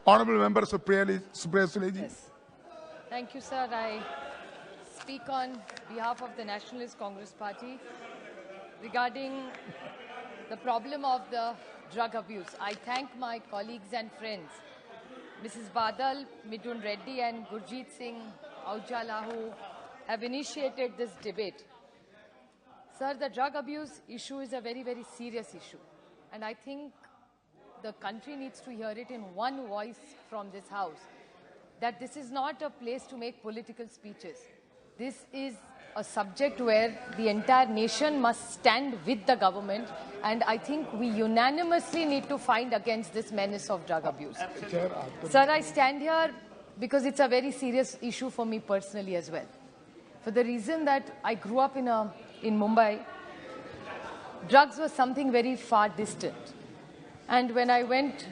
Honourable Member Supriya Sule. Yes. Thank you, sir. I speak on behalf of the Nationalist Congress Party regarding the problem of the drug abuse. I thank my colleagues and friends, Mrs. Badal, Midun Reddy and Gurjeet Singh Aujala, who have initiated this debate. Sir, the drug abuse issue is a very, very serious issue. And I think the country needs to hear it in one voice from this house, that this is not a place to make political speeches. This is a subject where the entire nation must stand with the government, and I think we unanimously need to fight against this menace of drug abuse. Sir, I stand here because it's a very serious issue for me personally as well. For the reason that I grew up in Mumbai, drugs was something very far distant. And when I went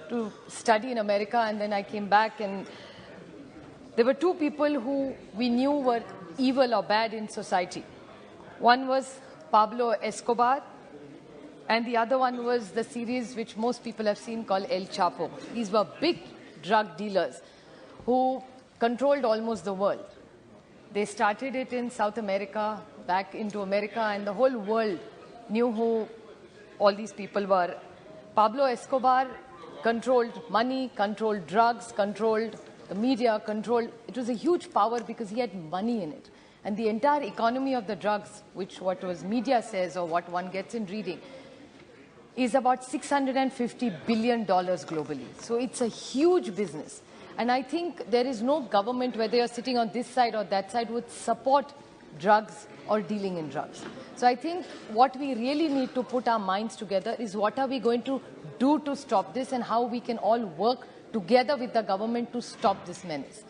to study in America and then I came back, and there were two people who we knew were evil or bad in society. One was Pablo Escobar, and the other one was the series which most people have seen called El Chapo. These were big drug dealers who controlled almost the world. They started it in South America, back into America, and the whole world knew who all these people were. Pablo Escobar controlled money, controlled drugs, controlled the media, it was a huge power because he had money in it. And the entire economy of the drugs, which what was media says or what one gets in reading, is about $650 billion globally. So it's a huge business. And I think there is no government, whether you're sitting on this side or that side, would support drugs or dealing in drugs. So I think what we really need to put our minds together is what are we going to do to stop this and how we can all work together with the government to stop this menace.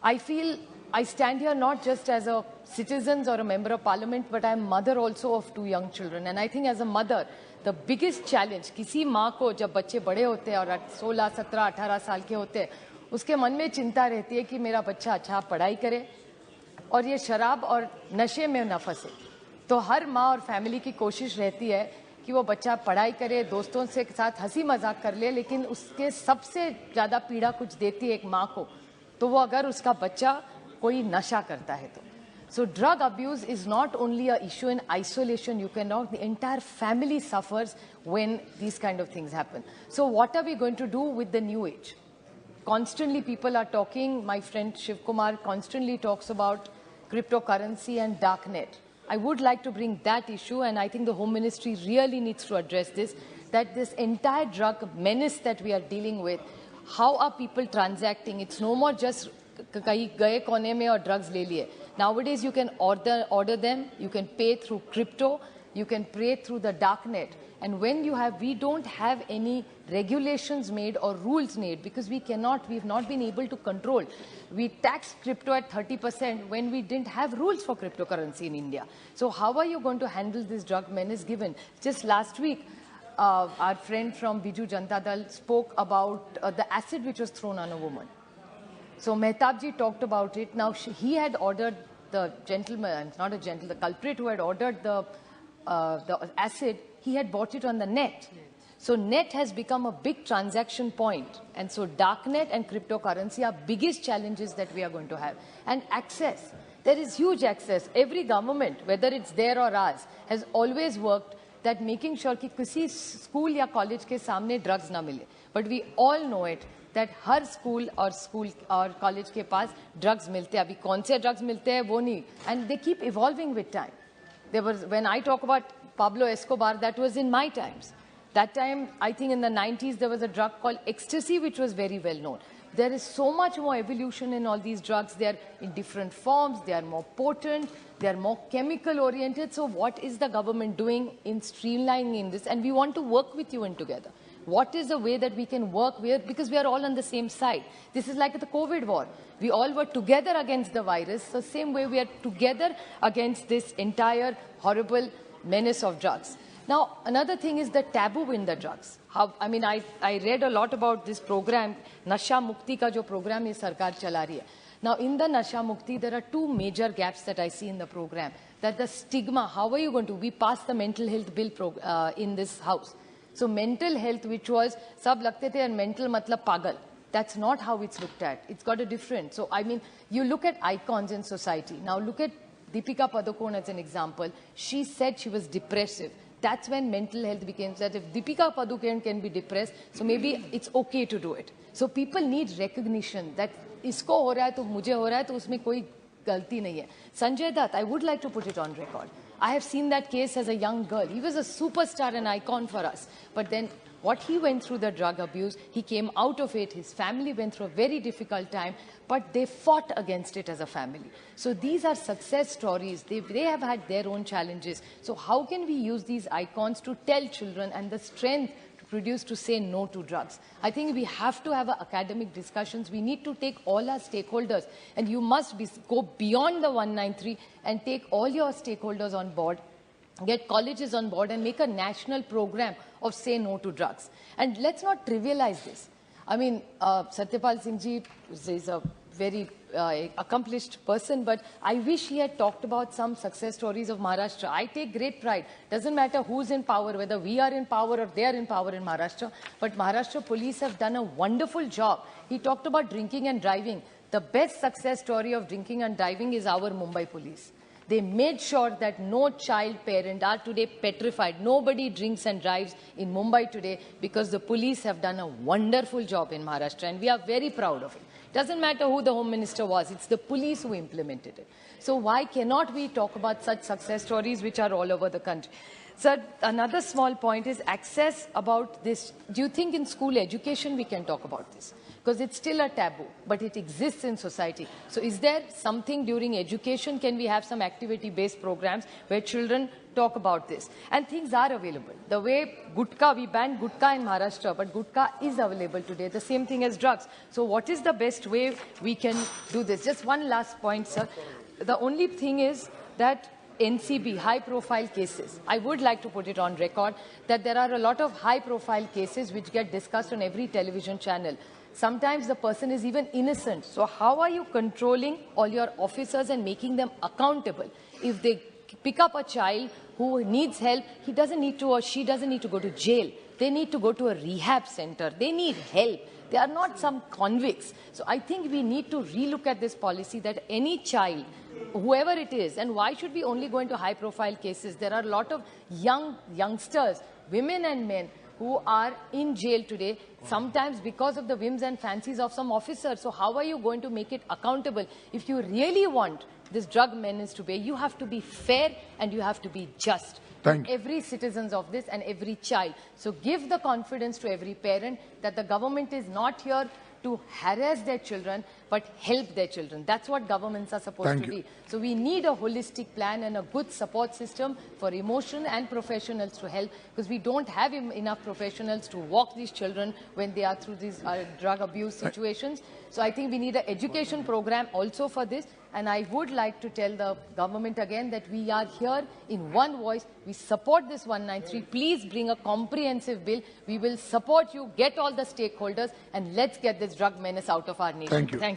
I feel I stand here not just as a citizen or a member of parliament, but I'm mother also of two young children. And I think as a mother, the biggest challenge, किसी माँ को जब बच्चे बड़े होते हैं और 16, 17, 18 साल के होते हैं, उसके मन में चिंता रहती है कि मेरा बच्चा अच्छा पढ़ाई करे और ये शराब और नशे में न फंसे. तो हर माँ और फैमिली की कोशिश रहती है कि वो बच्चा पढ़ाई करे, दोस्तों से साथ हंसी मजाक कर ले, लेकिन उसके सबसे ज़्यादा पीड़ा कुछ देती है एक माँ को, तो वो अगर उसका बच्चा कोई नशा करता है तो. So drug abuse is not only an issue in isolation. You cannot, the entire family suffers when these kind of things happen. So what are we going to do with the new age? Constantly people are talking, my friend Shiv Kumar constantly talks about cryptocurrency and darknet. I would like to bring that issue, and I think the Home Ministry really needs to address this, that this entire drug menace that we are dealing with, how are people transacting? It's no more just kahi gaye kone mein aur drugs le liye. Nowadays you can order them, you can pay through crypto, you can pay through the darknet. And when you have, we don't have any regulations made or rules made because we've not been able to control. We tax crypto at 30% when we didn't have rules for cryptocurrency in India. So how are you going to handle this drug menace given? Just last week, our friend from Biju Janata Dal spoke about the acid which was thrown on a woman. So Mehtab ji talked about it. Now he had ordered the gentleman, not a gentleman, the culprit who had ordered the acid, he had bought it on the net. So net has become a big transaction point. And so darknet and cryptocurrency are biggest challenges that we are going to have. And access. There is huge access. Every government, whether it's there or ours, has always worked that making sure कि किसी school या college के सामने drugs ना मिले. But we all know it that her school or college के पास drugs मिलते हैं. अभी कौन से drugs मिलते हैं वो नहीं. And they keep evolving with time. There was, when I talk about Pablo Escobar, that was in my times. That time, I think in the 90s, there was a drug called ecstasy, which was very well known. There is so much more evolution in all these drugs. They are in different forms. They are more potent. They are more chemical oriented. So what is the government doing in streamlining in this? And we want to work with you in together. What is the way that we can work with? Because we are all on the same side. This is like the COVID war. We all were together against the virus. So same way we are together against this entire horrible menace of drugs. Now, another thing is the taboo in the drugs. I read a lot about this program, Nasha Mukti ka jo program ye sarkar chala rahi hai. Now, in the Nasha Mukti, there are two major gaps that I see in the program. That the stigma, how are you going to, we passed the mental health bill in this house. So mental health, which was sab lagte the and mental matlab pagal. That's not how it's looked at. It's got a different. So I mean, you look at icons in society. Now look at Deepika Padukone as an example. She said she was depressive. That's when mental health became that if Deepika Padukone can be depressed, so maybe it's okay to do it. So people need recognition that isko ho raha hai to mujhe ho raha hai to usme koi galti nahi hai. Sanjay Dutt, I would like to put it on record. I have seen that case as a young girl. He was a superstar and icon for us. But then what he went through, the drug abuse, he came out of it. His family went through a very difficult time, but they fought against it as a family. So these are success stories. They have had their own challenges. So how can we use these icons to tell children and the strength to produce to say no to drugs? I think we have to have academic discussions. We need to take all our stakeholders, and you must go beyond the 193 and take all your stakeholders on board. Get colleges on board and make a national program of say no to drugs. And let's not trivialize this. I mean, Satyapal Singh ji is a very accomplished person, but I wish he had talked about some success stories of Maharashtra. I take great pride. Doesn't matter who's in power, whether we are in power or they are in power in Maharashtra, but Maharashtra police have done a wonderful job. He talked about drinking and driving. The best success story of drinking and driving is our Mumbai police. They made sure that no child parent are today petrified. Nobody drinks and drives in Mumbai today because the police have done a wonderful job in Maharashtra, and we are very proud of it. Doesn't matter who the Home Minister was, it's the police who implemented it. So why cannot we talk about such success stories which are all over the country? Sir, another small point is access about this. Do you think in school education we can talk about this? Because it's still a taboo, but it exists in society. So is there something during education, can we have some activity-based programs where children talk about this? And things are available. The way gutka, we banned gutka in Maharashtra, but gutka is available today, the same thing as drugs. So what is the best way we can do this? Just one last point, sir. The only thing is that NCB, high-profile cases, I would like to put it on record that there are a lot of high-profile cases which get discussed on every television channel. Sometimes the person is even innocent. So how are you controlling all your officers and making them accountable? If they pick up a child who needs help, he doesn't need to or she doesn't need to go to jail. They need to go to a rehab center. They need help. They are not some convicts. So I think we need to relook at this policy that any child, whoever it is, and why should we only go into high-profile cases? There are a lot of youngsters, women and men, who are in jail today, sometimes because of the whims and fancies of some officers. So how are you going to make it accountable? If you really want this drug menace to be, you have to be fair and you have to be just. Thank you. Every citizen of this and every child. So give the confidence to every parent that the government is not here to harass their children, but help their children. That's what governments are supposed to be. So we need a holistic plan and a good support system for emotion and professionals to help, because we don't have enough professionals to walk these children when they are through these drug abuse situations. So I think we need an education program also for this. And I would like to tell the government again that we are here in one voice. We support this 193. Please bring a comprehensive bill. We will support you, get all the stakeholders, and let's get this drug menace out of our nation. Thank you. Thank you.